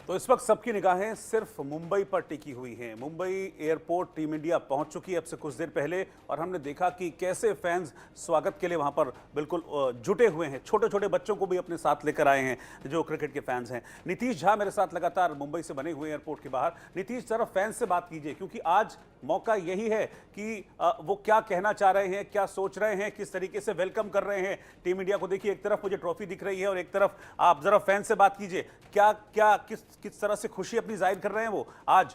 तो इस वक्त सबकी निगाहें सिर्फ मुंबई पर टिकी हुई हैं। मुंबई एयरपोर्ट टीम इंडिया पहुंच चुकी है अब से कुछ देर पहले और हमने देखा कि कैसे फैंस स्वागत के लिए वहां पर बिल्कुल जुटे हुए हैं। छोटे छोटे बच्चों को भी अपने साथ लेकर आए हैं जो क्रिकेट के फैंस हैं। नीतीश झा मेरे साथ लगातार मुंबई से बने हुए एयरपोर्ट के बाहर। नीतीश जरा फैंस से बात कीजिए क्योंकि आज मौका यही है कि वो क्या कहना चाह रहे हैं, क्या सोच रहे हैं, किस तरीके से वेलकम कर रहे हैं टीम इंडिया को। देखिए एक तरफ मुझे ट्रॉफी दिख रही है और एक तरफ आप जरा फैंस से बात कीजिए। क्या क्या किस तरह से खुशी अपनी जाहिर कर रहे हैं वो आज,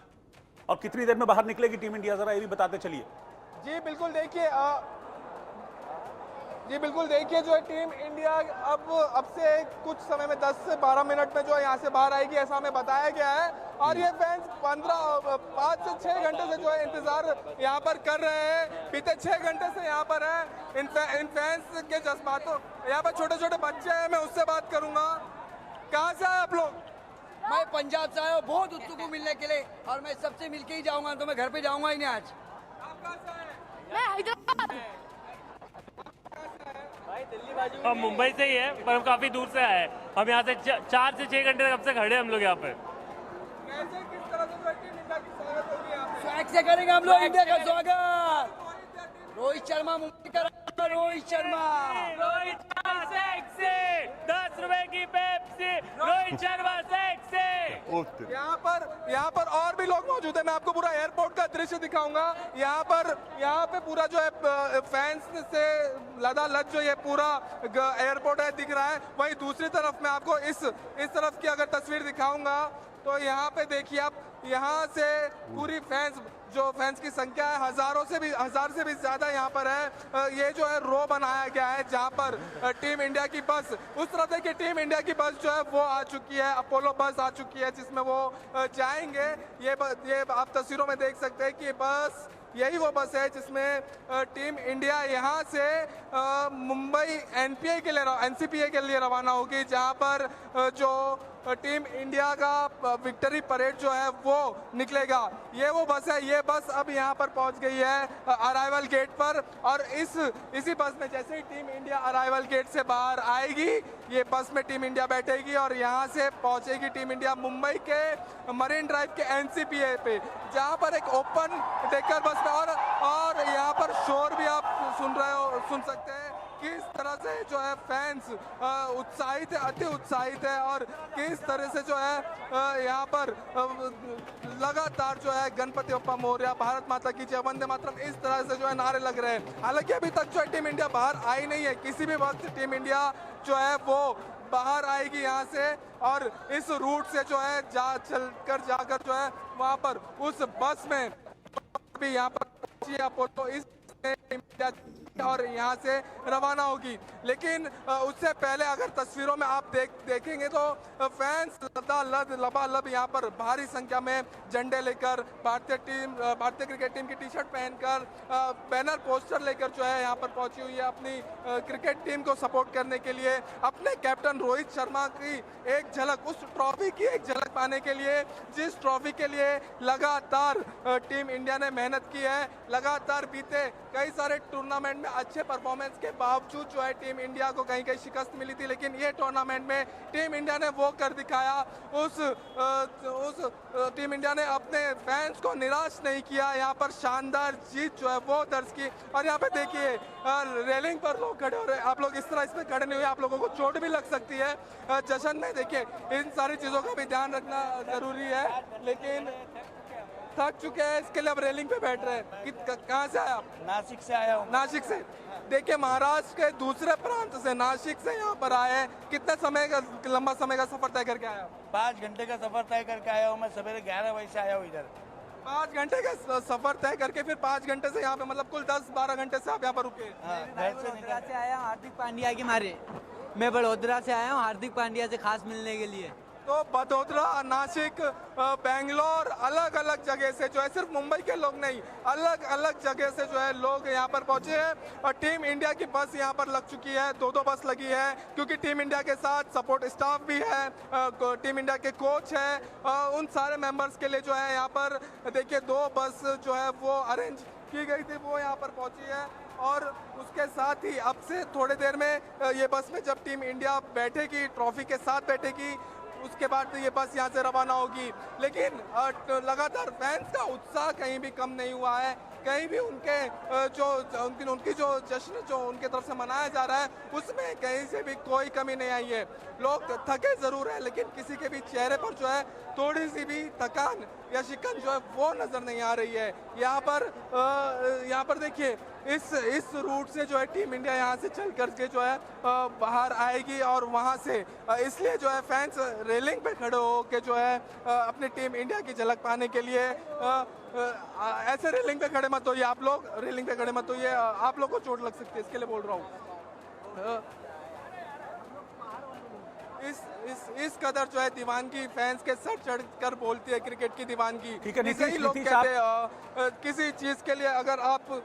और कितनी देर में बाहर निकलेगी टीम इंडिया, जरा ये भी बताते चलिए। जी बिल्कुल देखिए जो है टीम इंडिया अब से कुछ समय में 10 से 12 मिनट में जो है यहाँ से बाहर आएगी, ऐसा हमें बताया गया है। और ये फैंस 5 से 6 घंटे से जो है इंतजार यहाँ पर कर रहे हैं। बीते 6 घंटे से यहाँ पर है। इन फैंस के जज्बातों, यहाँ पर छोटे छोटे बच्चे हैं, मैं उससे बात करूंगा। कहाँ से आए आप लोग? मैं पंजाब से आया हूँ, बहुत उत्सुक हूँ मिलने के लिए और मैं सबसे मिलके ही जाऊंगा, तो मैं घर पे जाऊंगा ही नहीं आज। आप कहाँ से आए? मैं हैदराबाद। हम मुंबई से ही है पर हम काफी दूर से आए हैं। हम यहाँ से 4 से 6 घंटे कब से खड़े हैं हम लोग यहाँ पे। कैसे किस तरह से टीम इंडिया की स्वागत होगी यहाँ पे? स्वैग से करेंगे हम लोग इंडिया का स्वागत। रोहित शर्मा मुंबई का, रोहित शर्मा 10 रुपए की पेप्सी, रोहित शर्मा से। यहाँ पर और भी लोग मौजूद है। मैं आपको पूरा एयरपोर्ट का दृश्य दिखाऊंगा। यहाँ पे पूरा जो है फैंस से लदालद जो ये पूरा एयरपोर्ट है दिख रहा है। वहीं दूसरी तरफ मैं आपको इस तरफ की अगर तस्वीर दिखाऊंगा तो यहाँ पे देखिए आप, यहाँ से पूरी फैंस की संख्या है, हजार से भी ज्यादा यहाँ पर है। ये जो है रो बनाया गया है जहाँ पर टीम इंडिया की बस, उस तरफ देखिए टीम इंडिया की बस जो है वो आ चुकी है, अपोलो बस आ चुकी है जिसमें वो जाएंगे। ये आप तस्वीरों में देख सकते हैं कि बस, यही वो बस है जिसमें टीम इंडिया यहाँ से मुंबई एनसीपीए के लिए रवाना होगी, जहाँ पर जो टीम इंडिया का विक्ट्री परेड जो है वो निकलेगा। ये वो बस है। ये बस अब यहाँ पर पहुँच गई है अराइवल गेट पर, और इसी बस में जैसे ही टीम इंडिया अराइवल गेट से बाहर आएगी, ये बस में टीम इंडिया बैठेगी और यहाँ से पहुँचेगी टीम इंडिया मुंबई के मरीन ड्राइव के एनसीपीए पे, जहाँ पर एक ओपन डेकर बस में और यहाँ पर शोर भी आप सुन सकते हैं किस तरह से जो है फैंस उत्साहित है, अति उत्साहित है, और किस तरह से जो है यहाँ पर लगातार जो है गणपति बप्पा मोरया, भारत माता की जय, वंदे मातरम, इस तरह से जो है नारे लग रहे हैं। हालांकि अभी तक जो है टीम इंडिया बाहर आई नहीं है। किसी भी वक्त टीम इंडिया जो है वो बाहर आएगी यहाँ से, और इस रूट से जो है जाकर जो है वहाँ पर उस बस में भी यहाँ पर अपोलो इस और यहाँ से रवाना होगी। लेकिन उससे पहले अगर तस्वीरों में आप देखेंगे तो फैंस लबालब यहाँ पर भारी संख्या में झंडे लेकर, भारतीय क्रिकेट टीम की टी शर्ट पहनकर, बैनर पोस्टर लेकर जो है यहाँ पर पहुंची हुई है अपनी क्रिकेट टीम को सपोर्ट करने के लिए। अपने कैप्टन रोहित शर्मा की एक झलक, उस ट्रॉफी की एक झलक पाने के लिए, जिस ट्रॉफी के लिए लगातार टीम इंडिया ने मेहनत की है। लगातार बीते कई सारे टूर्नामेंट में अच्छे परफॉर्मेंस के बावजूद जो है टीम इंडिया को कहीं कहीं शिकस्त मिली थी, लेकिन ये टूर्नामेंट में टीम इंडिया ने वो कर दिखाया। उस टीम इंडिया ने अपने फैंस को निराश नहीं किया। यहाँ पर शानदार जीत जो है वो दर्ज की। और यहाँ पे देखिए रेलिंग पर लोग खड़े हो रहे हैं। आप लोग इस तरह इसमें खड़े नहीं हुए, आप लोगों को चोट भी लग सकती है जश्न में। देखिए इन सारी चीज़ों का भी ध्यान रखना जरूरी है, लेकिन थक चुके हैं इसके लिए अब रेलिंग पे बैठ रहे हैं। कहाँ से आया आप? नासिक से आया हूँ। नासिक से। देखिए महाराष्ट्र के दूसरे प्रांत से नासिक से यहाँ पर आए हैं। कितने लंबा समय का सफर तय करके आया? 5 घंटे का सफर तय करके आया हूँ। मैं सवेरे 11 बजे से आया हूँ इधर। 5 घंटे का सफर तय करके फिर 5 घंटे से यहाँ पे, मतलब कुल 10-12 घंटे से आप यहाँ पर रुके। बड़ोदरा से आया हूँ हार्दिक पांड्या के मारे। मैं बड़ोदरा से आया हूँ हार्दिक पांड्या से खास मिलने के लिए। तो बड़ोदरा, नासिक, बेंगलोर, अलग अलग जगह से जो है, सिर्फ मुंबई के लोग नहीं, अलग अलग जगह से जो है लोग यहाँ पर पहुंचे हैं। और टीम इंडिया की बस यहाँ पर लग चुकी है, 2 बस लगी है, क्योंकि टीम इंडिया के साथ सपोर्ट स्टाफ भी है, टीम इंडिया के कोच है, उन सारे मेंबर्स के लिए जो है यहाँ पर देखिए 2 बस जो है वो अरेंज की गई थी, वो यहाँ पर पहुंची है। और उसके साथ ही अब से थोड़ी देर में ये बस में जब टीम इंडिया बैठेगी, ट्रॉफी के साथ बैठेगी, उसके बाद ये बस यहाँ से रवाना होगी। लेकिन लगातार फैंस का उत्साह कहीं भी कम नहीं हुआ है, कहीं भी उनके उनकी जो जश्न जो उनके तरफ से मनाया जा रहा है उसमें कहीं से भी कोई कमी नहीं आई है। लोग थके जरूर है, लेकिन किसी के भी चेहरे पर जो है थोड़ी सी भी थकान या शिकन जो है वो नजर नहीं आ रही है। यहाँ पर देखिए इस रूट से जो है टीम इंडिया यहाँ से चल करके जो है बाहर आएगी और वहाँ से इसलिए जो है फैंस रेलिंग पे खड़े होके जो है अपनी टीम इंडिया की झलक पाने के लिए ऐसे रेलिंग पे खड़े मत होइए, आप लोग रेलिंग पे खड़े मत होइए, आप लोग को चोट लग सकती है, इसके लिए बोल रहा हूँ। इस कदर जो है दीवानगी फैंस के सर चढ़ कर बोलती है क्रिकेट की दीवानगी। ठीक है कई लोग कहते हैं किसी चीज के लिए अगर आप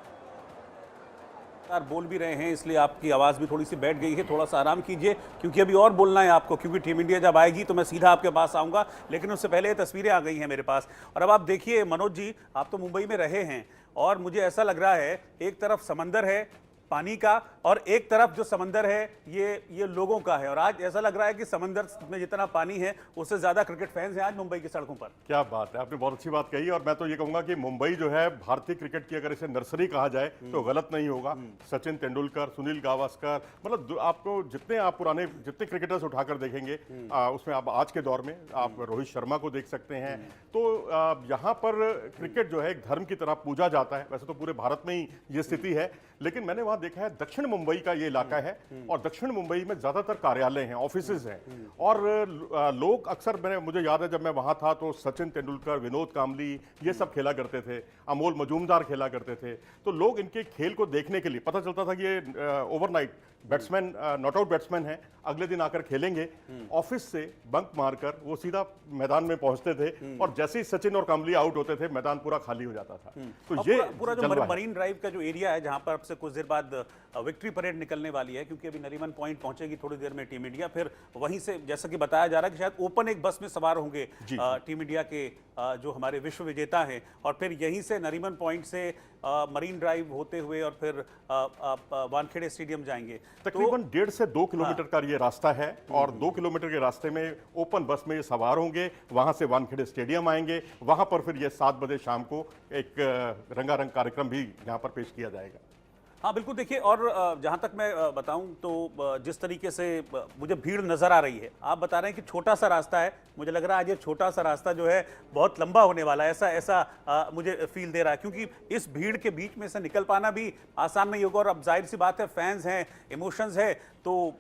बोल भी रहे हैं इसलिए आपकी आवाज़ भी थोड़ी सी बैठ गई है, थोड़ा सा आराम कीजिए क्योंकि अभी और बोलना है आपको, क्योंकि टीम इंडिया जब आएगी तो मैं सीधा आपके पास आऊँगा। लेकिन उससे पहले ये तस्वीरें आ गई हैं मेरे पास और अब आप देखिए मनोज जी, आप तो मुंबई में रहे हैं और मुझे ऐसा लग रहा है एक तरफ समंदर है पानी का और एक तरफ जो समंदर है ये लोगों का है और आज ऐसा लग रहा है कि समंदर में जितना पानी है उससे ज्यादा क्रिकेट फैंस हैं आज मुंबई की सड़कों पर। क्या बात है, आपने बहुत अच्छी बात कही और मैं तो ये कहूंगा कि मुंबई जो है भारतीय क्रिकेट की अगर इसे नर्सरी कहा जाए तो गलत नहीं होगा। सचिन तेंदुलकर, सुनील गावस्कर, मतलब आपको आप पुराने जितने क्रिकेटर्स उठाकर देखेंगे उसमें आप आज के दौर में आप रोहित शर्मा को देख सकते हैं। तो यहाँ पर क्रिकेट जो है एक धर्म की तरह पूजा जाता है। वैसे तो पूरे भारत में ही ये स्थिति है, लेकिन मैंने वहां देखा है दक्षिण मुंबई का ये इलाका है और दक्षिण मुंबई में ज्यादातर कार्यालय हैं, ऑफिसेज हैं और लोग अक्सर मुझे याद है जब मैं वहां था तो सचिन तेंदुलकर, विनोद कांबली ये सब खेला करते थे, अमोल मजूमदार खेला करते थे। तो लोग इनके खेल को देखने के लिए पता चलता था कि ये overnight batsman not out batsman है, अगले दिन आकर खेलेंगे। ऑफिस से बंक मारकर वो सीधा मैदान में पहुंचते थे और जैसे ही सचिन और कांबली आउट होते थे मैदान पूरा खाली हो जाता था। तो ये पूरा जो मरीन ड्राइव का जो एरिया है जहां पर अब से कुछ देर बाद विक्ट्री परेड निकलने वाली है, क्योंकि अभी नरीमन पॉइंट पहुंचेगी थोड़ी देर में टीम इंडिया, फिर वहीं से जैसा कि बताया जा रहा है कि शायद ओपन एक बस में सवार होंगे टीम इंडिया के जो हमारे विश्व विजेता हैं और फिर यहीं से नरीमन पॉइंट से मरीन ड्राइव होते हुए और फिर वानखेड़े स्टेडियम जाएंगे। तकरीबन 1.5 से 2 किलोमीटर का ये रास्ता है और 2 किलोमीटर के रास्ते में ओपन बस में ये सवार होंगे, वहां से वानखेड़े स्टेडियम आएंगे, वहां पर फिर ये 7 बजे शाम को एक रंगारंग कार्यक्रम भी यहाँ पर पेश किया जाएगा। हाँ बिल्कुल, देखिए और जहाँ तक मैं बताऊँ तो जिस तरीके से मुझे भीड़ नज़र आ रही है, आप बता रहे हैं कि छोटा सा रास्ता है, मुझे लग रहा है आज ये छोटा सा रास्ता जो है बहुत लंबा होने वाला है, ऐसा मुझे फील दे रहा है, क्योंकि इस भीड़ के बीच में से निकल पाना भी आसान नहीं होगा और अब जाहिर सी बात है फैंस हैं, इमोशंस है, तो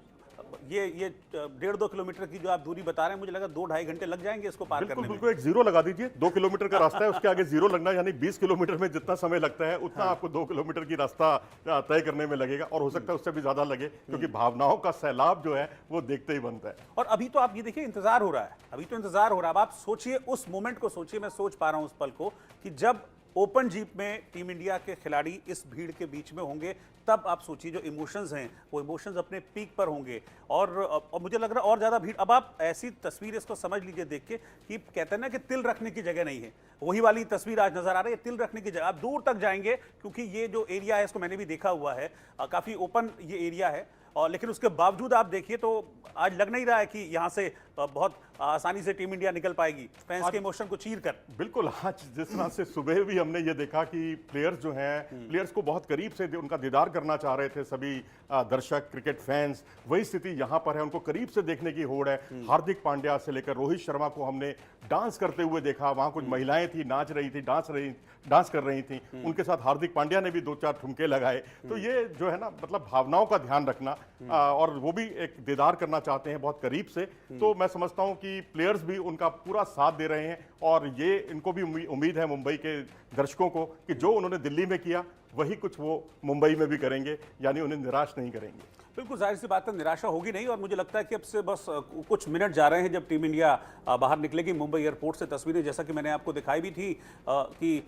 ये 1.5-2 किलोमीटर की जो आप दूरी बता रहे हैं मुझे लगा 2-2.5 घंटे लग जाएंगे इसको पार करने में। बिल्कुल एक जीरो लगा दीजिए, 2 किलोमीटर का रास्ता है उसके आगे जीरो लगना, यानी 20 किलोमीटर में जितना समय लगता है उतना आपको 2 किलोमीटर की रास्ता तय करने में लगेगा और हो सकता है उससे भी ज्यादा लगे, क्योंकि भावनाओं का सैलाब जो है वो देखते ही बनता है। और अभी तो आप ये देखिए इंतजार हो रहा है, अभी तो इंतजार हो रहा है। अब आप सोचिए उस मोमेंट को, सोचिए, मैं सोच पा रहा हूं उस पल को कि जब ओपन जीप में टीम इंडिया के खिलाड़ी इस भीड़ के बीच में होंगे, तब आप सोचिए जो इमोशंस हैं वो इमोशंस अपने पीक पर होंगे और मुझे लग रहा है और ज़्यादा भीड़। अब आप ऐसी तस्वीर इसको समझ लीजिए देख के कि कहते हैं ना कि तिल रखने की जगह नहीं है, वही वाली तस्वीर आज नज़र आ रही है, तिल रखने की जगह। आप दूर तक जाएंगे क्योंकि ये जो एरिया है इसको मैंने भी देखा हुआ है, काफ़ी ओपन ये एरिया है और लेकिन उसके बावजूद आप देखिए तो आज लग नहीं रहा है कि यहाँ से बहुत आसानी से टीम इंडिया निकल पाएगी फैंस के इमोशन को चीर कर। बिल्कुल, आज जिस तरह से सुबह भी हमने ये देखा कि प्लेयर्स जो हैं, प्लेयर्स को बहुत करीब से उनका दीदार करना चाह रहे थे सभी दर्शक, क्रिकेट फैंस, वही स्थिति यहाँ पर है, उनको करीब से देखने की होड़ है। हार्दिक पांड्या से लेकर रोहित शर्मा को हमने डांस करते हुए देखा, वहाँ कुछ महिलाएं थी, नाच रही थी, डांस कर रही थी, उनके साथ हार्दिक पांड्या ने भी 2-4 ठुमके लगाए। तो ये जो है ना, मतलब भावनाओं का ध्यान रखना और वो भी एक दीदार करना चाहते हैं बहुत करीब से। तो मैं समझता हूं कि प्लेयर्स भी उनका पूरा साथ दे रहे हैं और ये इनको भी उम्मीद है मुंबई के दर्शकों को कि जो उन्होंने दिल्ली में किया वही कुछ वो मुंबई में भी करेंगे, यानी उन्हें निराश नहीं करेंगे। बिल्कुल, जाहिर सी बात है निराशा होगी नहीं और मुझे लगता है कि अब से बस कुछ मिनट जा रहे हैं जब टीम इंडिया बाहर निकलेगी मुंबई एयरपोर्ट से। तस्वीरें जैसा कि मैंने आपको दिखाई भी थी कि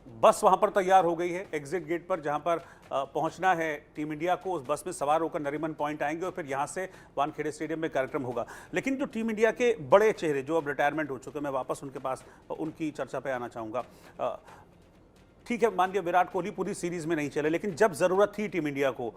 बस वहां पर तैयार हो गई है एग्जिट गेट पर, जहां पर पहुंचना है टीम इंडिया को। उस बस में सवार होकर नरीमन पॉइंट आएंगे और फिर यहां से वानखेड़े स्टेडियम में कार्यक्रम होगा। लेकिन जो टीम इंडिया के बड़े चेहरे जो अब रिटायरमेंट हो चुके हैं, मैं वापस उनके पास उनकी चर्चा पे आना चाहूँगा। ठीक है, मान लिया विराट कोहली पूरी सीरीज में नहीं चले, लेकिन जब ज़रूरत थी टीम इंडिया को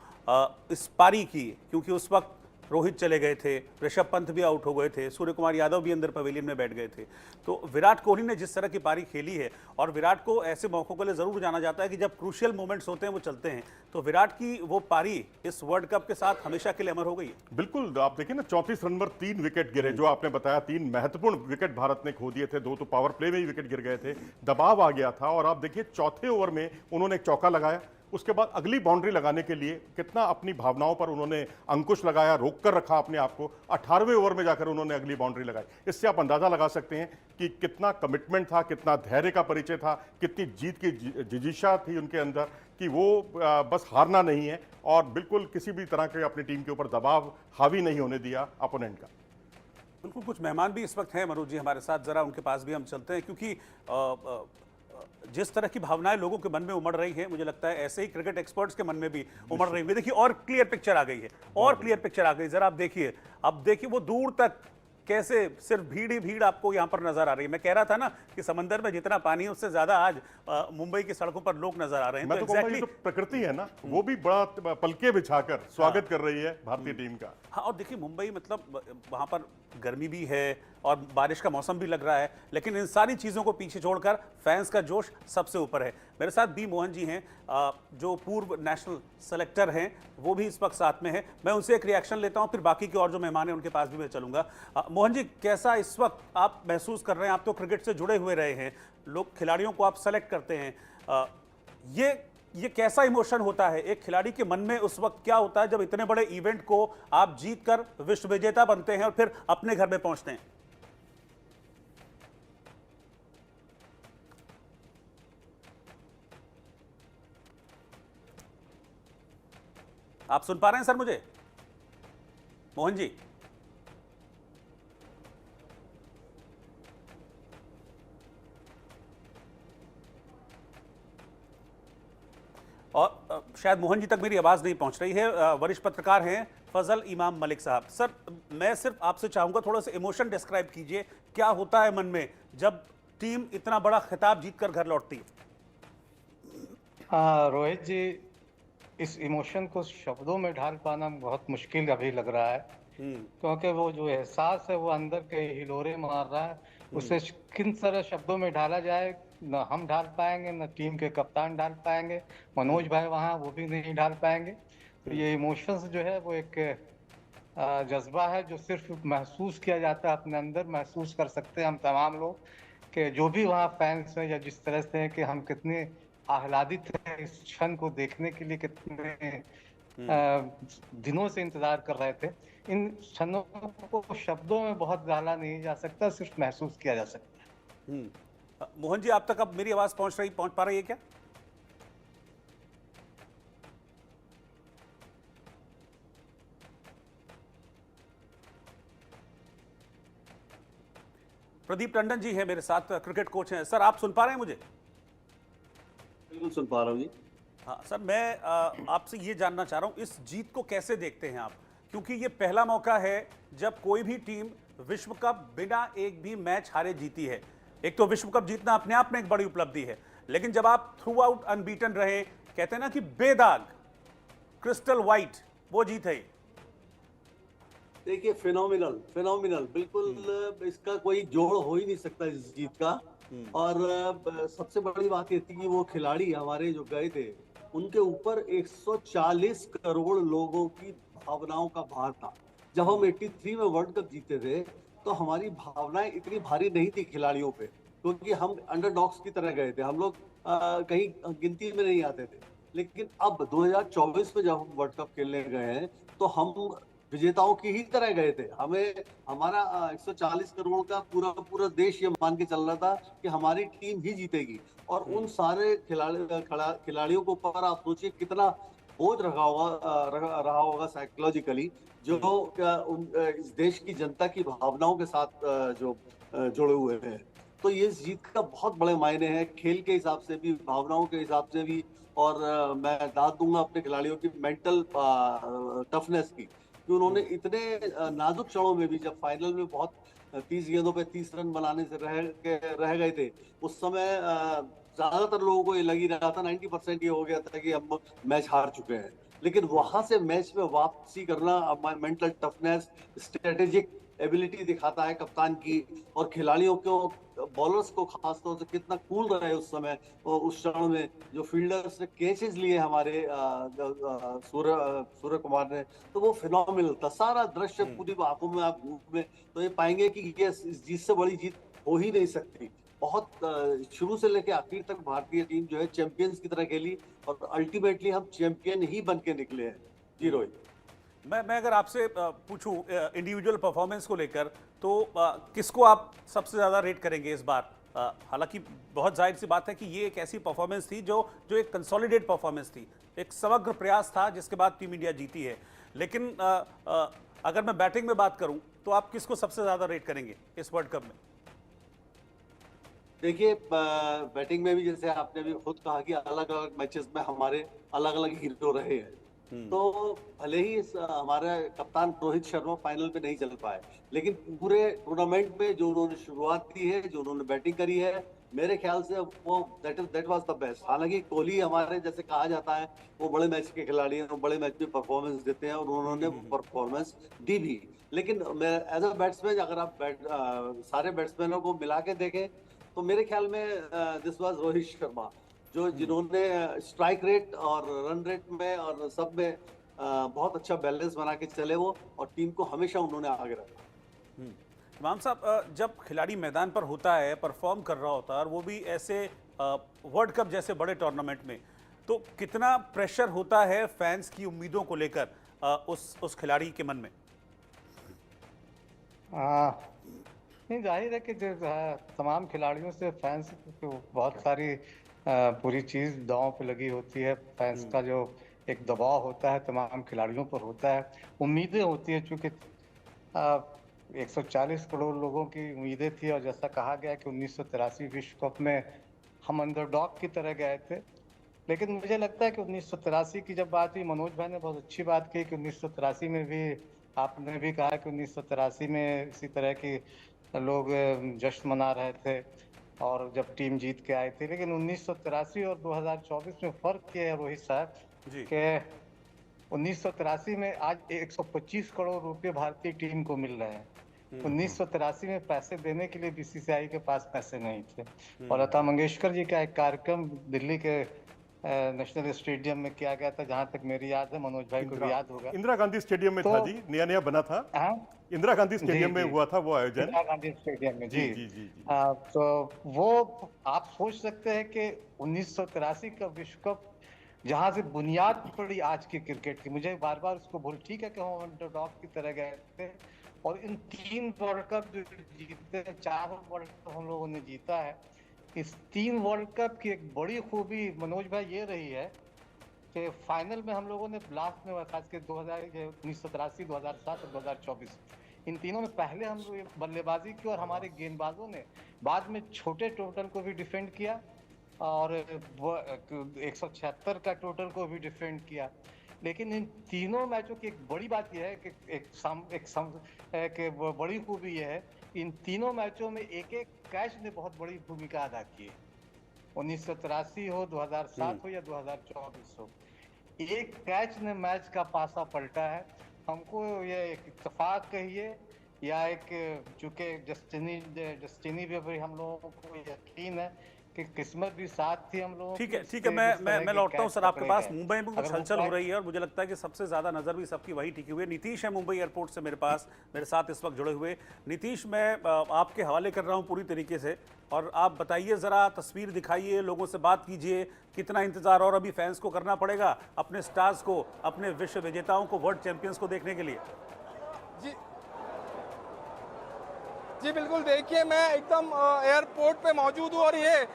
इस पारी की, क्योंकि उस वक्त रोहित चले गए थे, ऋषभ पंत भी आउट हो गए थे, सूर्य कुमार यादव भी अंदर पवेलियन में बैठ गए थे। तो विराट कोहली ने जिस तरह की पारी खेली है, और विराट को ऐसे मौकों के लिए ज़रूर जाना जाता है कि जब क्रूशियल मोमेंट्स होते हैं वो चलते हैं, तो विराट की वो पारी इस वर्ल्ड कप के साथ हमेशा के लिए अमर हो गई है। बिल्कुल, आप देखिए ना 34 रन पर 3 विकेट गिरे, जो आपने बताया 3 महत्वपूर्ण विकेट भारत ने खो दिए थे, 2 तो पावर प्ले में ही विकेट गिर गए थे, दबाव आ गया था। और आप देखिए चौथे ओवर में उन्होंने एक चौका लगाया, उसके बाद अगली बाउंड्री लगाने के लिए कितना अपनी भावनाओं पर उन्होंने अंकुश लगाया, रोक कर रखा अपने आप को। 18वें ओवर में जाकर उन्होंने अगली बाउंड्री लगाई। इससे आप अंदाजा लगा सकते हैं कि कितना कमिटमेंट था, कितना धैर्य का परिचय था, कितनी जीत की जिजीशा थी उनके अंदर, कि वो बस हारना नहीं है और बिल्कुल किसी भी तरह के अपनी टीम के ऊपर दबाव हावी नहीं होने दिया अपोनेंट का। बिल्कुल, कुछ मेहमान भी इस वक्त हैं मनोज जी हमारे साथ, जरा उनके पास भी हम चलते हैं, क्योंकि जिस तरह की भावनाएं लोगों के मन में उमड़ रही हैं, मुझे लगता है ऐसे ही क्रिकेट एक्सपर्ट्स के मन में भी उमड़ रही है। देखिए, और क्लियर पिक्चर आ गई है, और क्लियर पिक्चर आ गई। जरा आप देखिए, अब देखिए वो दूर तक कैसे सिर्फ भीड़ ही भीड़ आपको यहाँ पर नजर आ रही है। मैं कह रहा था ना कि समंदर में जितना पानी है उससे ज्यादा आज मुंबई की सड़कों पर लोग नजर आ रहे हैं। मैं तो कहूंगा ये जो प्रकृति है ना, वो भी बड़ा पलके बिछाकर स्वागत कर रही है भारतीय टीम का। हाँ, और देखिए मुंबई मतलब वहाँ पर गर्मी भी है और बारिश का मौसम भी लग रहा है, लेकिन इन सारी चीज़ों को पीछे छोड़कर फैंस का जोश सबसे ऊपर है। मेरे साथ बी मोहन जी हैं, जो पूर्व नेशनल सेलेक्टर हैं, वो भी इस वक्त साथ में है। मैं उनसे एक रिएक्शन लेता हूँ, फिर बाकी के और जो मेहमान हैं उनके पास भी मैं चलूँगा। मोहन जी, कैसा इस वक्त आप महसूस कर रहे हैं? आप तो क्रिकेट से जुड़े हुए रहे हैं, लोग खिलाड़ियों को आप सेलेक्ट करते हैं, ये कैसा इमोशन होता है एक खिलाड़ी के मन में उस वक्त? क्या होता है जब इतने बड़े इवेंट को आप जीत कर विश्व विजेता बनते हैं और फिर अपने घर में पहुंचते हैं? आप सुन पा रहे हैं सर मुझे, मोहन जी? और शायद मोहन जी तक मेरी आवाज़ नहीं पहुंच रही है। वरिष्ठ पत्रकार हैं फजल इमाम मलिक साहब। सर, मैं सिर्फ आपसे चाहूंगा थोड़ा सा इमोशन डिस्क्राइब कीजिए, क्या होता है मन में जब टीम इतना बड़ा खिताब जीतकर घर लौटती है? रोहित जी, इस इमोशन को शब्दों में ढाल पाना बहुत मुश्किल अभी लग रहा है, क्योंकि वो जो एहसास है वो अंदर के हिलोरे मार रहा है। उसे किन तरह शब्दों में ढाला जाए, न हम ढाल पाएंगे, न टीम के कप्तान ढाल पाएंगे, मनोज भाई वहाँ वो भी नहीं ढाल पाएंगे। तो ये इमोशंस जो है वो एक जज्बा है जो सिर्फ महसूस किया जाता है, अपने अंदर महसूस कर सकते हैं हम तमाम लोग, कि जो भी वहाँ फैंस हैं या जिस तरह से हैं, कि हम कितने आह्लादित हैं इस क्षण को देखने के लिए, कितने दिनों से इंतजार कर रहे थे। इन क्षणों को शब्दों में बहुत डाला नहीं जा सकता, सिर्फ महसूस किया जा सकता है। मोहन जी, आप तक अब मेरी आवाज पहुंच पा रही है क्या? प्रदीप टंडन जी हैं मेरे साथ, क्रिकेट कोच हैं। सर, आप सुन पा रहे हैं मुझे? बिल्कुल सुन पा रहा हूँ जी। हाँ सर, मैं आपसे ये जानना चाह रहा हूँ, इस जीत को कैसे देखते हैं आप? क्योंकि ये पहला मौका है जब कोई भी टीम विश्व कप बिना एक भी मैच हारे जीती है। एक तो विश्व कप जीतना अपने आप में एक बड़ी उपलब्धि है, लेकिन जब आप थ्रू आउट अनबीटन रहे, कहते हैं ना कि बेदाग, क्रिस्टल व्हाइट, वो जीत है। देखिए, फिनोमिनल बिल्कुल, इसका कोई जोड़ हो ही नहीं सकता इस जीत का। और सबसे बड़ी बात ये थी कि वो खिलाड़ी हमारे जो गए थे, उनके ऊपर 140 करोड़ लोगों की भावनाओं का भार था। जब हम 83 में वर्ल्ड कप जीते थे तो हमारी भावनाएं इतनी भारी नहीं थी खिलाड़ियों पे, क्योंकि हम अंडरडॉग्स की तरह गए थे, हम लोग कहीं गिनती में नहीं आते थे। लेकिन अब 2024 में जब हम वर्ल्ड कप खेलने गए हैं तो हम विजेताओं की ही तरह गए थे। हमें हमारा 140 करोड़ का पूरा देश ये मान के चल रहा था कि हमारी टीम ही जीतेगी। और उन सारे खिलाड़ियों को ऊपर आप सोचिए कितना बोझ रहा होगा साइकोलॉजिकली, जो इस देश की जनता की भावनाओं के साथ जो जुड़े हुए हैं। तो ये जीत का बहुत बड़े मायने हैं, खेल के हिसाब से भी, भावनाओं के हिसाब से भी। और मैं दाद दूंगा अपने खिलाड़ियों की मेंटल टफनेस की, कि उन्होंने इतने नाजुक क्षणों में भी, जब फाइनल में बहुत 30 गेंदों पे 30 रन बनाने से रह गए थे, उस समय ज्यादातर लोगों को ये लग ही रहा था, 90% ये हो गया था कि हम मैच हार चुके हैं। लेकिन वहां से मैच में वापसी करना, मेंटल टफनेस, स्ट्रेटेजिक एबिलिटी दिखाता है कप्तान की, और खिलाड़ियों को, बॉलर्स को खासतौर से कितना कूल रहे उस समय, और उस क्षण में जो फील्डर्स ने कैचेस लिए हमारे सूर्य कुमार ने, तो वो फिनोमिनल था। सारा दृश्य पूरी आंखों में आप घूमे तो ये पाएंगे कि ये इस जीत से बड़ी जीत हो ही नहीं सकती। बहुत शुरू से लेकर आखिर तक भारतीय टीम जो है चैंपियंस की तरह खेली, और अल्टीमेटली हम चैंपियन ही बन के निकले हैं। जी रोहित, मैं अगर आपसे पूछूं इंडिविजुअल परफॉर्मेंस को लेकर, तो किसको आप सबसे ज़्यादा रेट करेंगे इस बार? हालांकि बहुत जाहिर सी बात है कि ये एक ऐसी परफॉर्मेंस थी जो एक कंसोलिडेट परफॉर्मेंस थी, एक समग्र प्रयास था जिसके बाद टीम इंडिया जीती है। लेकिन अगर मैं बैटिंग में बात करूं तो आप किसको सबसे ज़्यादा रेट करेंगे इस वर्ल्ड कप में? देखिए, बैटिंग में भी जैसे आपने भी खुद कहा कि अलग अलग मैचेस में हमारे अलग अलग हीरो रहे हैं, तो भले ही हमारे कप्तान रोहित शर्मा फाइनल पे नहीं चल पाए, लेकिन पूरे टूर्नामेंट में जो उन्होंने शुरुआत की है, जो उन्होंने बैटिंग करी है, मेरे ख्याल से वो दैट वाज द बेस्ट। हालांकि कोहली हमारे जैसे कहा जाता है वो बड़े मैच के खिलाड़ी हैं, वो बड़े मैच में परफॉर्मेंस देते हैं, और उन्होंने परफॉर्मेंस दी भी। लेकिन मैं एज अ बैट्समैन, अगर आप सारे बैट्समैनों को मिला के देखें तो मेरे ख्याल में दिस वाज रोहित शर्मा, जिन्होंने स्ट्राइक रेट और रन रेट में और सब में बहुत अच्छा बैलेंस बना के चले वो, और टीम को हमेशा उन्होंने आगे रखा। इमाम साहब, जब खिलाड़ी मैदान पर होता है, परफॉर्म कर रहा होता है, और वो भी ऐसे वर्ल्ड कप जैसे बड़े टूर्नामेंट में, तो कितना प्रेशर होता है फैंस की उम्मीदों को लेकर उस खिलाड़ी के मन में? नहीं, जाहिर है कि तमाम खिलाड़ियों से फैंस को बहुत सारी पूरी चीज़ दांव पे लगी होती है। फैंस का जो एक दबाव होता है तमाम खिलाड़ियों पर होता है, उम्मीदें होती है, चूँकि 140 करोड़ लोगों की उम्मीदें थी, और जैसा कहा गया कि 1983 विश्व कप में हम अंडरडॉग की तरह गए थे। लेकिन मुझे लगता है कि 1983 की जब बात हुई, मनोज भाई ने बहुत अच्छी बात की कि 1983 में भी, आपने भी कहा कि 1983 में इसी तरह की लोग जश्न मना रहे थे और जब टीम जीत के आई थी। लेकिन 1983 और 2024 में फ़र्क ये है रोहित साहब कि 1983 में आज 125 करोड़ रुपए भारतीय टीम को मिल रहे हैं। 1983 में पैसे देने के लिए बीसीसीआई के पास पैसे नहीं थे, और लता मंगेशकर जी का एक कार्यक्रम दिल्ली के नेशनल स्टेडियम में किया गया था, जहां तक मेरी याद है, मनोज भाई को भी याद होगा। इंदिरा गांधी स्टेडियम में था जी, नया नया बना था। इंदिरा गांधी स्टेडियम में हुआ था वो आयोजन, इंदिरा गांधी स्टेडियम में। जी जी जी। तो वो आप सोच सकते हैं कि 1983 का विश्व कप, जहां से बुनियाद पड़ी आज की क्रिकेट की, मुझे बार बार उसको भूल, ठीक है कि हम अंडरडॉग की तरह गए थे, और इन 3 वर्ल्ड कप जो जीते, 4 वर्ल्ड कप हम लोगों ने जीता है। इस 3 वर्ल्ड कप की एक बड़ी खूबी मनोज भाई ये रही है कि फाइनल में हम लोगों ने लास्ट में, खास के 1983, 2007 और 2024, इन तीनों में पहले हम लोग बल्लेबाजी की, और हमारे गेंदबाजों ने बाद में छोटे टोटल को भी डिफेंड किया, और 176 का टोटल को भी डिफेंड किया। लेकिन इन तीनों मैचों की एक बड़ी बात यह है कि बड़ी खूबी यह है, इन तीनों मैचों में एक एक कैच ने बहुत बड़ी भूमिका अदा की है। 1983 हो, 2007 हो या 2024 हो, एक कैच ने मैच का पासा पलटा है। हमको ये एक इत्तेफाक कहिए या एक, चूंकि डेस्टिनी भी हम लोगों को यकीन है कि किस्मत भी साथ थी हम लोगों। ठीक है, मैं लौटता हूँ सर आपके पास। मुंबई में कुछ हलचल हो रही है, और मुझे लगता है कि सबसे ज़्यादा नज़र भी सबकी वही टिकी हुई है। नीतीश है मुंबई एयरपोर्ट से मेरे पास, मेरे साथ इस वक्त जुड़े हुए। नीतीश, मैं आपके हवाले कर रहा हूँ पूरी तरीके से, और आप बताइए ज़रा, तस्वीर दिखाइए, लोगों से बात कीजिए, कितना इंतज़ार और अभी फैंस को करना पड़ेगा अपने स्टार्स को, अपने विश्व विजेताओं को, वर्ल्ड चैंपियंस को देखने के लिए? जी बिल्कुल, देखिए मैं एकदम एयरपोर्ट पे मौजूद हूँ, और ये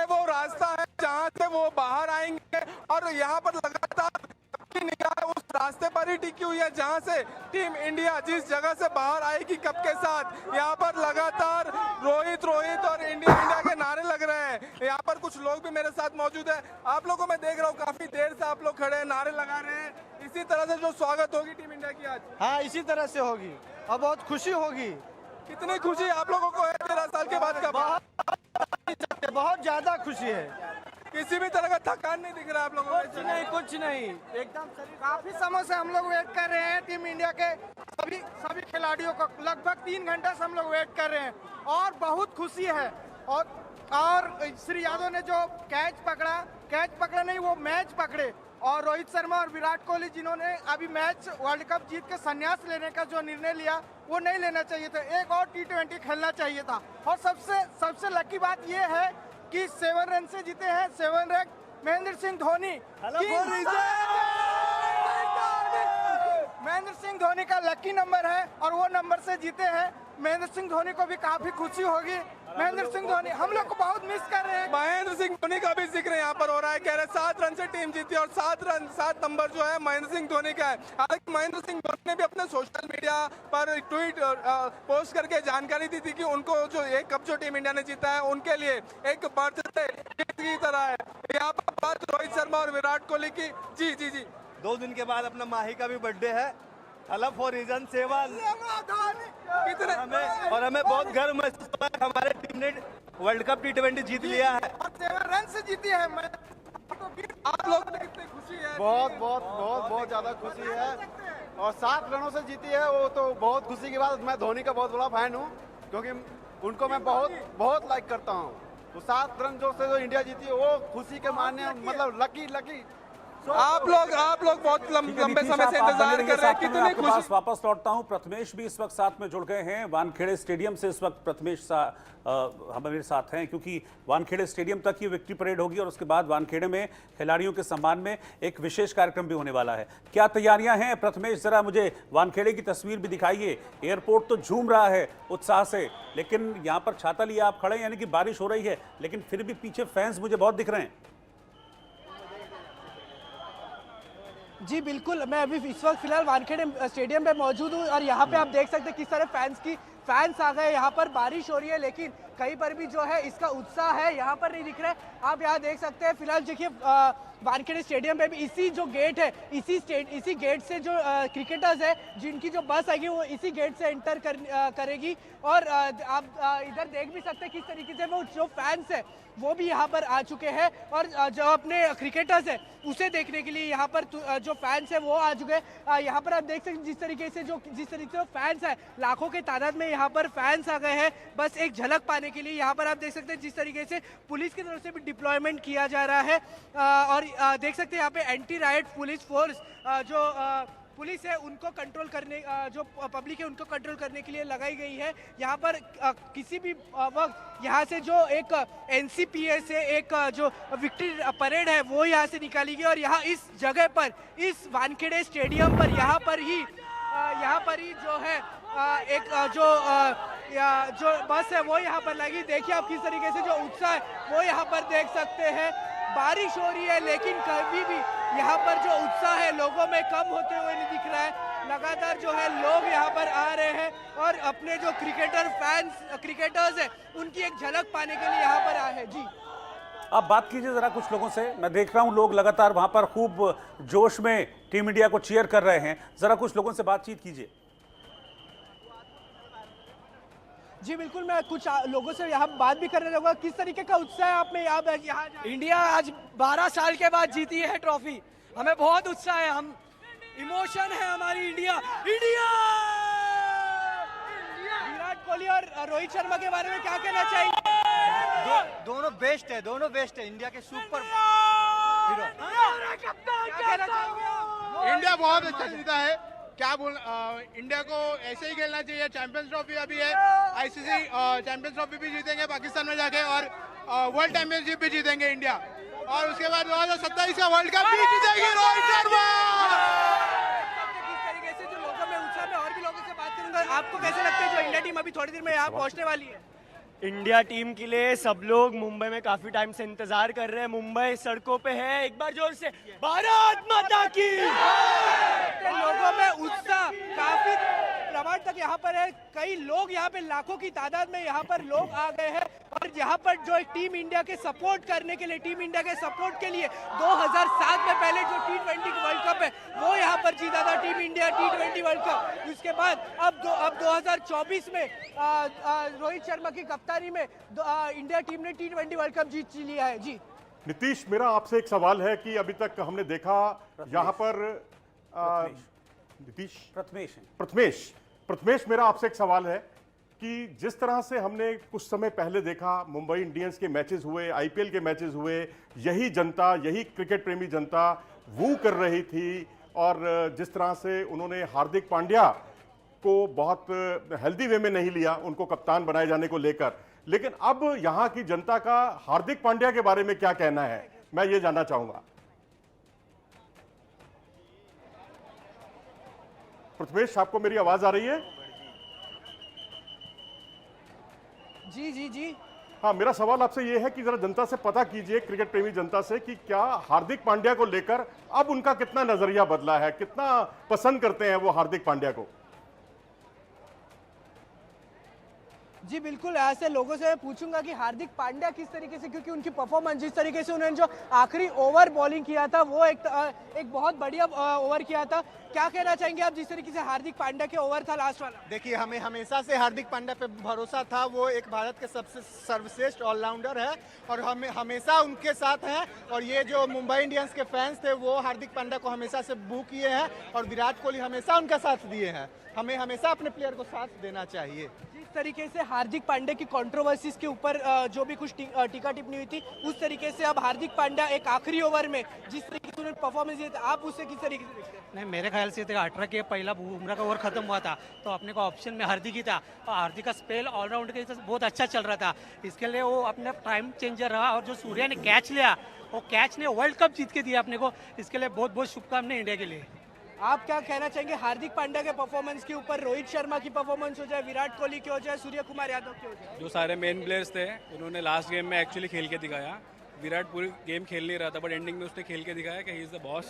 वो रास्ता है जहाँ से वो बाहर आएंगे, और यहाँ पर लगातार सबकी निगाह उस रास्ते पर ही टिकी हुई है जहाँ से टीम इंडिया जिस जगह से बाहर आएगी कप के साथ। यहाँ पर लगातार रोहित रोहित और इंडिया इंडिया के नारे लग रहे हैं। यहाँ पर कुछ लोग भी मेरे साथ मौजूद है, आप लोगों को मैं देख रहा हूँ, काफी देर से आप लोग खड़े हैं, नारे लगा रहे हैं। इसी तरह से जो स्वागत होगी टीम इंडिया की आज? हाँ, इसी तरह से होगी, और बहुत खुशी होगी। कितनी खुशी आप लोगों को है 13 साल के बाद का? बहुत ज्यादा खुशी है। किसी भी तरह का थकान नहीं दिख रहा आप लोगों कुछ नहीं, कुछ नहीं, एकदम काफी समय से हम लोग वेट कर रहे हैं टीम इंडिया के सभी खिलाड़ियों को। लगभग 3 घंटे से हम लोग वेट कर रहे हैं और बहुत खुशी है। और श्री यादव ने जो कैच पकड़ा नहीं, वो मैच पकड़े। और रोहित शर्मा और विराट कोहली जिन्होंने अभी मैच वर्ल्ड कप जीत के संन्यास लेने का जो निर्णय लिया, वो नहीं लेना चाहिए था। एक और T20 खेलना चाहिए था। और सबसे लकी बात ये है कि 7 रन से जीते हैं, 7 रन महेंद्र सिंह धोनी। महेंद्र सिंह धोनी का लकी नंबर है और वो नंबर से जीते हैं। महेंद्र सिंह धोनी को भी काफी खुशी होगी। महेंद्र सिंह धोनी हम लोग को बहुत मिस कर रहे हैं। महेंद्र सिंह धोनी का भी जिक्र यहाँ पर हो रहा है। कह रहे 7 रन से टीम जीती और 7 नंबर जो है महेंद्र सिंह धोनी का है। हालांकि महेंद्र सिंह धोनी ने भी अपने सोशल मीडिया पर ट्वीट पोस्ट करके जानकारी दी थी कि उनको जो एक कप जो टीम इंडिया ने जीता है उनके लिए एक बर्थडे की तरह है। यहाँ पर बात रोहित शर्मा और विराट कोहली की। जी 2 दिन के बाद अपना माही का भी बर्थडे है। अलग फॉर रीजन 7 कितने और हमें बहुत गर्व महसूस हो रहा है। हमारे टीम ने वर्ल्ड कप T20 जीत लिया है और 7 रन से जीती है। आप लोग को कितनी खुशी है? बहुत ज्यादा खुशी है और 7 रनों से जीती है, वो तो बहुत खुशी की बात। मैं धोनी का बहुत बड़ा फैन हूँ क्योंकि उनको मैं बहुत लाइक करता हूँ। तो 7 रन जो इंडिया जीती है वो खुशी के माने, मतलब लकी। आप लोग बहुत लंबे समय से इंतजार कर रहे हैं। कितनी आपके पास खुशी। वापस लौटता हूं। प्रथमेश भी इस वक्त साथ में जुड़ गए हैं वानखेड़े स्टेडियम से। इस वक्त प्रथमेश हमारे साथ हैं क्योंकि वानखेड़े स्टेडियम तक ही विक्ट्री परेड होगी और उसके बाद वानखेड़े में खिलाड़ियों के सम्मान में एक विशेष कार्यक्रम भी होने वाला है। क्या तैयारियां हैं प्रथमेश? जरा मुझे वानखेड़े की तस्वीर भी दिखाइए। एयरपोर्ट तो झूम रहा है उत्साह से, लेकिन यहाँ पर छाता लिए आप खड़े हैं, यानी कि बारिश हो रही है, लेकिन फिर भी पीछे फैंस मुझे बहुत दिख रहे हैं। जी बिल्कुल, मैं अभी इस वक्त फिलहाल वानखेड़े स्टेडियम में मौजूद हूँ और यहाँ पे आप देख सकते हैं किस तरह फैंस आ गए। यहाँ पर बारिश हो रही है लेकिन कहीं पर भी जो है इसका उत्साह है यहाँ पर नहीं दिख रहा है। आप यहाँ देख सकते हैं फिलहाल देखिए वानखेड़े स्टेडियम में भी इसी जो गेट है इसी गेट से जो क्रिकेटर्स है जिनकी जो बस आएगी वो इसी गेट से एंटर करेगी। और आप इधर देख भी सकते हैं किस तरीके से वो जो फैंस है वो भी यहाँ पर आ चुके हैं और जो अपने क्रिकेटर्स है उसे देखने के लिए यहाँ पर जो फैंस है वो आ चुके हैं। यहाँ पर आप देख सकते हैं जिस तरीके से फैंस है, लाखों के तादाद में यहाँ पर फैंस आ गए हैं बस एक झलक पाने के लिए। यहाँ पर आप देख सकते हैं जिस तरीके से पुलिस की तरफ से भी डिप्लॉयमेंट किया जा रहा है और देख सकते हैं यहाँ पे एंटी राइट पुलिस फोर्स जो पुलिस है उनको कंट्रोल करने, जो पब्लिक है उनको कंट्रोल करने के लिए लगाई गई है। यहाँ पर किसी भी वक्त यहाँ से जो एक एनसीपीए से एक जो विक्ट्री परेड है वो यहाँ से निकाली गई और यहाँ इस जगह पर इस वानखेड़े स्टेडियम पर यहाँ पर ही जो है एक जो बस है वो यहाँ पर लगी। देखिए आप किस तरीके से जो उत्साह है वो यहाँ पर देख सकते हैं। बारिश हो रही है लेकिन कभी भी यहाँ पर जो उत्साह है लोगों में कम होते हुए नहीं दिख रहा है। लगातार जो है लोग यहाँ पर आ रहे हैं और अपने जो क्रिकेटर्स है उनकी एक झलक पाने के लिए यहाँ पर आए हैं। जी अब बात कीजिए जरा कुछ लोगों से। मैं देख रहा हूं लोग लगातार वहां पर खूब जोश में टीम इंडिया को चीयर कर रहे हैं। जरा कुछ लोगों से बातचीत कीजिए। जी बिल्कुल, मैं कुछ लोगों से यहाँ बात भी करने लगूंगा। किस तरीके का उत्साह है आप में यहाँ? इंडिया आज 12 साल के बाद जीती है ट्रॉफी, हमें बहुत उत्साह है, हम इमोशन है हमारी। इंडिया विराट कोहली और रोहित शर्मा के बारे में क्या कहना चाहिए? दोनों बेस्ट है इंडिया के सुपर हीरो। क्या कहना चाहेंगे? इंडिया बहुत अच्छा जीता है। क्या बोल, इंडिया को ऐसे ही खेलना चाहिए। चैंपियंस ट्रॉफी अभी है, आईसीसी चैंपियंस ट्रॉफी भी जीतेंगे पाकिस्तान में जाके और वर्ल्ड चैंपियनशिप भी जीतेंगे इंडिया और उसके बाद 2027 का वर्ल्ड कप भी जीतेगी रोहित शर्मा। किस तरीके से जो लोगों में उत्साह में और भी लोगों से बात करूंगा। आपको कैसे लगता है जो इंडिया टीम अभी थोड़ी देर में यहाँ पहुँचने वाली है? इंडिया टीम के लिए सब लोग मुंबई में काफी टाइम से इंतजार कर रहे हैं। मुंबई सड़कों पे है, एक बार जोर से भारत माता की। लोगों में उत्साह काफी प्रमाण तक यहाँ पर है। कई लोग यहाँ पे लाखों की तादाद में यहाँ पर लोग आ गए हैं और यहाँ पर जो टीम इंडिया के सपोर्ट करने के लिए, टीम इंडिया के सपोर्ट के लिए 2007 में पहले जो T20 वर्ल्ड कप है वो यहाँ पर जीता था team India T20 world cup. उसके बाद अब 2024 में रोहित शर्मा की कप्तानी में इंडिया टीम ने T20 वर्ल्ड कप जीत लिया है। जी नीतीश, मेरा आपसे एक सवाल है कि अभी तक हमने देखा यहाँ पर नीतीश प्रथमेश, मेरा आपसे एक सवाल है कि जिस तरह से हमने कुछ समय पहले देखा मुंबई इंडियंस के मैचेस हुए, आईपीएल के मैचेस हुए, यही जनता, यही क्रिकेट प्रेमी जनता वू कर रही थी और जिस तरह से उन्होंने हार्दिक पांड्या को बहुत हेल्दी वे में नहीं लिया उनको कप्तान बनाए जाने को लेकर, लेकिन अब यहां की जनता का हार्दिक पांड्या के बारे में क्या कहना है, मैं ये जानना चाहूंगा। प्रथमेश, आपको मेरी आवाज आ रही है? जी जी जी। हाँ, मेरा सवाल आपसे यह है कि जरा जनता से पता कीजिए, क्रिकेट प्रेमी जनता से, कि क्या हार्दिक पांड्या को लेकर अब उनका कितना नजरिया बदला है, कितना पसंद करते हैं वो हार्दिक पांड्या को? जी बिल्कुल, ऐसे लोगों से मैं पूछूंगा कि हार्दिक पांड्या किस तरीके से, क्योंकि उनकी परफॉर्मेंस जिस तरीके से उन्होंने जो आखिरी ओवर बॉलिंग किया था वो एक बहुत बढ़िया ओवर किया था। क्या कहना चाहेंगे आप जिस तरीके से हार्दिक पांड्या के ओवर था लास्ट वाला? देखिए, हमें हमेशा से हार्दिक पांड्या पे भरोसा था। वो एक भारत के सबसे सर्वश्रेष्ठ ऑलराउंडर है और हम हमेशा उनके साथ हैं। और ये जो मुंबई इंडियंस के फैंस थे वो हार्दिक पांड्या को हमेशा से बू किए हैं और विराट कोहली हमेशा उनका साथ दिए हैं। हमें हमेशा अपने प्लेयर को साथ देना चाहिए। जिस तरीके से हार्दिक पांड्या की कंट्रोवर्सीज के ऊपर जो भी कुछ टीका टिप्पणी हुई थी, उस तरीके से अब हार्दिक पांड्या एक आखिरी ओवर में जिस तरीके से उन्होंने परफॉर्मेंस दिया था, आप उससे किस तरीके से देखते हैं? नहीं, मेरे ख्याल से 18 के पहला बुमराह का ओवर खत्म हुआ था तो अपने को ऑप्शन में हार्दिक ही था और हार्दिक का स्पेल ऑलराउंड के बहुत अच्छा चल रहा था, इसके लिए वो अपने टाइम चेंजर रहा। और जो सूर्या ने कैच लिया, वो कैच ने वर्ल्ड कप जीत के दिया अपने को, इसके लिए बहुत बहुत शुभकामनाएं इंडिया के लिए। आप क्या कहना चाहेंगे हार्दिक पांड्या के परफॉर्मेंस के ऊपर? रोहित शर्मा की परफॉर्मेंस हो जाए, विराट कोहली की हो जाए, सूर्य कुमार यादव की हो जाए, जो सारे मेन प्लेयर्स थे उन्होंने लास्ट गेम में एक्चुअली खेल के दिखाया। विराट पूरी गेम खेल नहीं रहा था बट एंडिंग में उसने खेल के दिखाया कि ही इज़ द बॉस।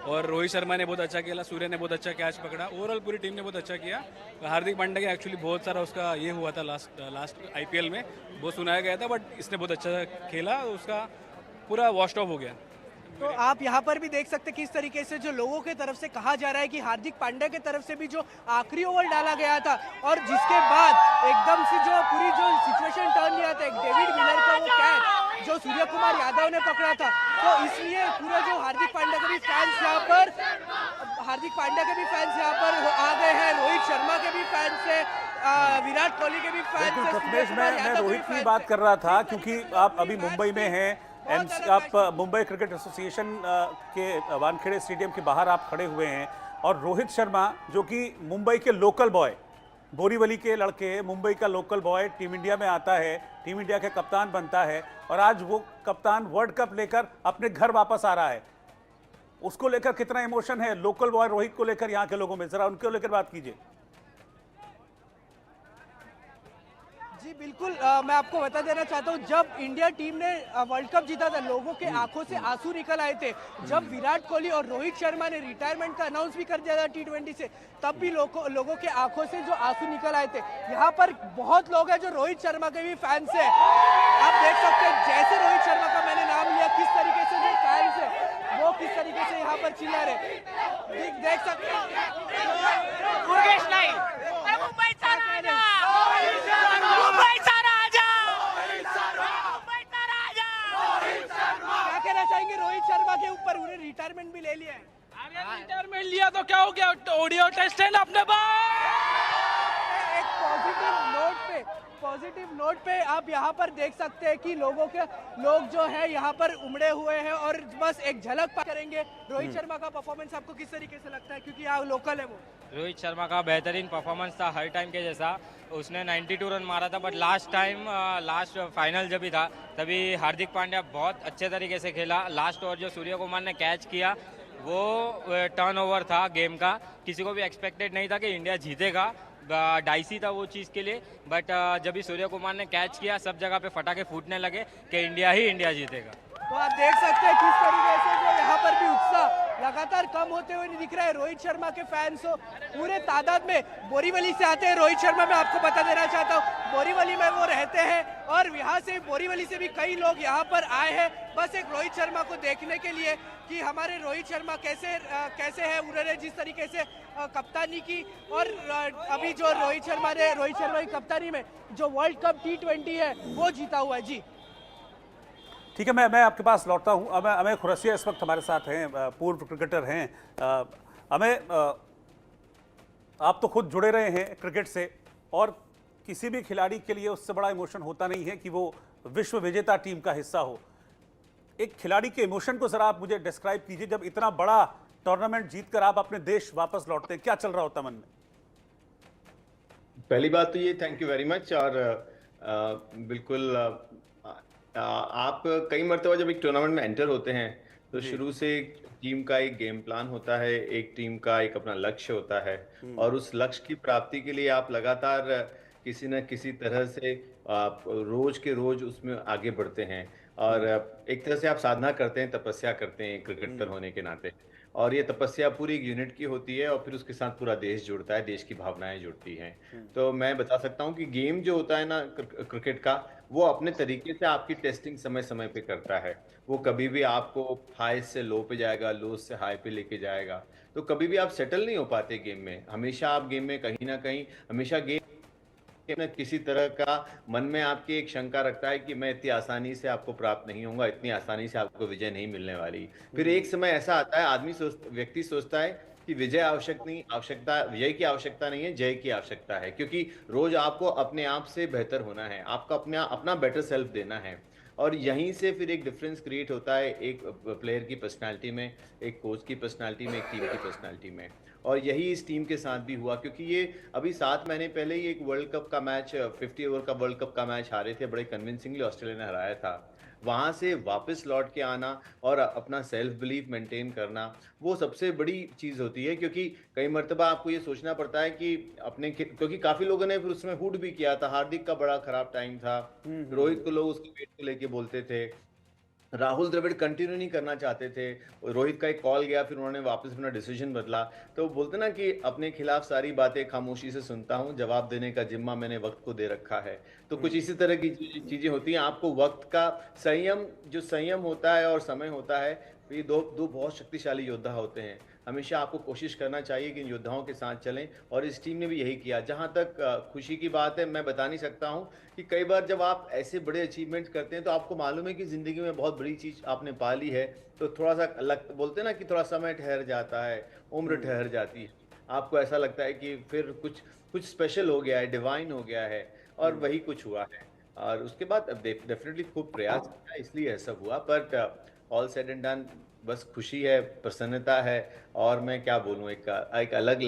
और रोहित शर्मा ने बहुत अच्छा खेला, सूर्य ने बहुत अच्छा कैच पकड़ा, ओवरऑल पूरी टीम ने बहुत अच्छा किया। हार्दिक पांड्या के एक्चुअली बहुत सारा उसका ये हुआ था लास्ट आईपीएल में, बहुत सुनाया गया था बट इसने बहुत अच्छा खेला, उसका पूरा वॉश ऑफ हो गया। तो आप यहाँ पर भी देख सकते हैं किस तरीके से जो लोगों की तरफ से कहा जा रहा है कि हार्दिक पांड्या की तरफ से भी जो आखिरी ओवर डाला गया था और जिसके बाद एकदम से जो पूरी जो सिचुएशन टर्न लिया था, एक डेविड मिलर का वो कैच जो सूर्य कुमार यादव ने पकड़ा था, तो इसलिए पूरा जो हार्दिक पांड्या के भी फैंस यहाँ पर आ गए हैं, रोहित शर्मा के भी फैंस है, विराट कोहली के भी फैंस है। मैं रोहित की बात कर रहा था क्योंकि आप अभी मुंबई में हैं, आप मुंबई क्रिकेट एसोसिएशन के वानखेड़े स्टेडियम के बाहर आप खड़े हुए हैं और रोहित शर्मा जो कि मुंबई के लोकल बॉय, बोरीवली के लड़के, मुंबई का लोकल बॉय टीम इंडिया में आता है, टीम इंडिया के कप्तान बनता है और आज वो कप्तान वर्ल्ड कप लेकर अपने घर वापस आ रहा है। उसको लेकर कितना इमोशन है लोकल बॉय रोहित को लेकर यहाँ के लोगों में, जरा उनको लेकर बात कीजिए। जी बिल्कुल, मैं आपको बता देना चाहता हूँ, जब इंडिया टीम ने वर्ल्ड कप जीता था लोगों के आंखों से आंसू निकल आए थे। जब विराट कोहली और रोहित शर्मा ने रिटायरमेंट का अनाउंस भी कर दिया था T20 से, तब भी लोगों के आंखों से जो आंसू निकल आए थे। यहाँ पर बहुत लोग हैं जो रोहित शर्मा के भी फैंस हैं। आप देख सकते हैं जैसे रोहित शर्मा का मैंने नाम लिया, किस तरीके से जो फैंस है वो किस तरीके से यहाँ पर चिल्ला रहे, देख सकते हैं। क्या कहना चाहेंगे रोहित शर्मा के ऊपर? उन्हें रिटायरमेंट भी ले लिया है। रिटायरमेंट लिया तो क्या हो गया, ओडीआई टेस्ट है ना अपने पास। एक पॉजिटिव नोट पे आप यहाँ पर देख सकते हैं कि लोग जो है यहाँ पर उमड़े हुए हैं और बस एक झलक करेंगे। रोहित शर्मा का परफॉर्मेंस आपको किस तरीके से लगता है, क्योंकि यहाँ लोकल है वो? रोहित शर्मा का बेहतरीन परफॉर्मेंस था हर टाइम के जैसा। उसने 92 रन मारा था बट लास्ट फाइनल जब भी था तभी हार्दिक पांड्या बहुत अच्छे तरीके से खेला। लास्ट ओवर जो सूर्य कुमार ने कैच किया वो टर्नओवर था गेम का, किसी को भी एक्सपेक्टेड नहीं था कि इंडिया जीतेगा, डाइसी था वो चीज़ के लिए। बट जब भी सूर्य कुमार ने कैच किया सब जगह पे फटाके फूटने लगे कि इंडिया जीतेगा। तो आप देख सकते हैं किस तरीके से जो यहाँ पर भी उत्साह लगातार कम होते हुए नहीं दिख रहा है। रोहित शर्मा के फैंस हो पूरे तादाद में बोरीवली से आते हैं। रोहित शर्मा मैं आपको बता देना चाहता हूँ बोरीवली में वो रहते हैं और यहाँ से बोरीवली से भी कई लोग यहाँ पर आए हैं बस एक रोहित शर्मा को देखने के लिए कि हमारे रोहित शर्मा कैसे है। उन्होंने जिस तरीके से कप्तानी की और अभी जो रोहित शर्मा की कप्तानी में जो वर्ल्ड कप T20 है वो जीता हुआ है। जी ठीक है, मैं आपके पास लौटता हूं। अमेय खुरसिया इस वक्त हमारे साथ हैं, पूर्व क्रिकेटर हैं। अमेय, आप तो खुद जुड़े रहे हैं क्रिकेट से, और किसी भी खिलाड़ी के लिए उससे बड़ा इमोशन होता नहीं है कि वो विश्व विजेता टीम का हिस्सा हो। एक खिलाड़ी के इमोशन को जरा आप मुझे डिस्क्राइब कीजिए, जब इतना बड़ा टूर्नामेंट जीतकर आप अपने देश वापस लौटते हैं, क्या चल रहा होता मन में? पहली बात तो ये, थैंक यू वेरी मच। और बिल्कुल आप कई मरतबा जब एक टूर्नामेंट में एंटर होते हैं तो शुरू से टीम का एक गेम प्लान होता है, एक टीम का एक अपना लक्ष्य होता है, और उस लक्ष्य की प्राप्ति के लिए आप लगातार किसी न किसी तरह से आप रोज के रोज उसमें आगे बढ़ते हैं, और एक तरह से आप साधना करते हैं, तपस्या करते हैं क्रिकेटर होने के नाते। और ये तपस्या पूरी एक यूनिट की होती है, और फिर उसके साथ पूरा देश जुड़ता है, देश की भावनाएं जुड़ती हैं। तो मैं बता सकता हूँ कि गेम जो होता है ना क्रिकेट का, वो अपने तरीके से आपकी टेस्टिंग समय समय पे करता है। वो कभी भी आपको हाई से लो पे जाएगा, लो से हाई पे लेके जाएगा। तो कभी भी आप सेटल नहीं हो पाते गेम में। हमेशा आप गेम में कहीं ना कहीं, हमेशा गेम में किसी तरह का मन में आपकी एक शंका रखता है कि मैं इतनी आसानी से आपको प्राप्त नहीं होऊंगा, इतनी आसानी से आपको विजय नहीं मिलने वाली। फिर एक समय ऐसा आता है, व्यक्ति सोचता है कि विजय विजय की आवश्यकता नहीं है, जय की आवश्यकता है, क्योंकि रोज आपको अपने आप से बेहतर होना है, आपको अपना बेटर सेल्फ देना है। और यहीं से फिर एक डिफरेंस क्रिएट होता है, एक प्लेयर की पर्सनालिटी में, एक कोच की पर्सनालिटी में, एक टीम की पर्सनालिटी में। और यही इस टीम के साथ भी हुआ, क्योंकि ये अभी 7 महीने पहले ही एक वर्ल्ड कप का मैच, 50 ओवर का वर्ल्ड कप का मैच हारे थे, बड़े कन्विंसिंगली ऑस्ट्रेलिया ने हराया था। वहां से वापस लौट के आना और अपना सेल्फ बिलीफ मेंटेन करना, वो सबसे बड़ी चीज होती है। क्योंकि कई मर्तबा आपको ये सोचना पड़ता है कि क्योंकि काफी लोगों ने फिर उसमें हुड भी किया था। हार्दिक का बड़ा खराब टाइम था, रोहित को लोग उसके वेट को लेके बोलते थे, राहुल द्रविड़ कंटिन्यू नहीं करना चाहते थे, रोहित का एक कॉल गया, फिर उन्होंने वापस अपना डिसीजन बदला। तो बोलते ना कि अपने खिलाफ सारी बातें खामोशी से सुनता हूं, जवाब देने का जिम्मा मैंने वक्त को दे रखा है। तो कुछ इसी तरह की चीजें होती हैं। आपको वक्त का संयम होता है और समय होता है, ये दो बहुत शक्तिशाली योद्धा होते हैं। हमेशा आपको कोशिश करना चाहिए कि इन योद्धाओं के साथ चलें, और इस टीम ने भी यही किया। जहां तक खुशी की बात है, मैं बता नहीं सकता हूं कि कई बार जब आप ऐसे बड़े अचीवमेंट करते हैं तो आपको मालूम है कि जिंदगी में बहुत बड़ी चीज आपने पा ली है, तो थोड़ा सा बोलते हैं ना कि थोड़ा समय ठहर जाता है, उम्र ठहर जाती है। आपको ऐसा लगता है कि फिर कुछ स्पेशल हो गया है, डिवाइन हो गया है, और वही कुछ हुआ है। और उसके बाद डेफिनेटली खूब प्रयास किया, इसलिए ऐसा हुआ। But all said and done, बस खुशी है, प्रसन्नता है, और मैं क्या बोलूं, एक अलग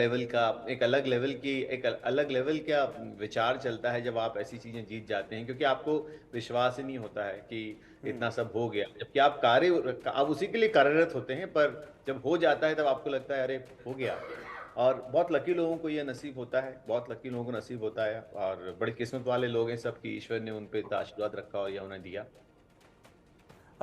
लेवल का विचार चलता है जब आप ऐसी चीजें जीत जाते हैं, क्योंकि आपको विश्वास ही नहीं होता है कि इतना सब हो गया। जबकि आप उसी के लिए कार्यरत होते हैं, पर जब हो जाता है तब आपको लगता है अरे हो गया। और बहुत लकी लोगों को ये नसीब होता है, बहुत लकी लोगों को नसीब होता है, और बड़ी किस्मत वाले लोग हैं सब कि ईश्वर ने उन पे इतना आशीर्वाद रखा और या उन्हें दिया।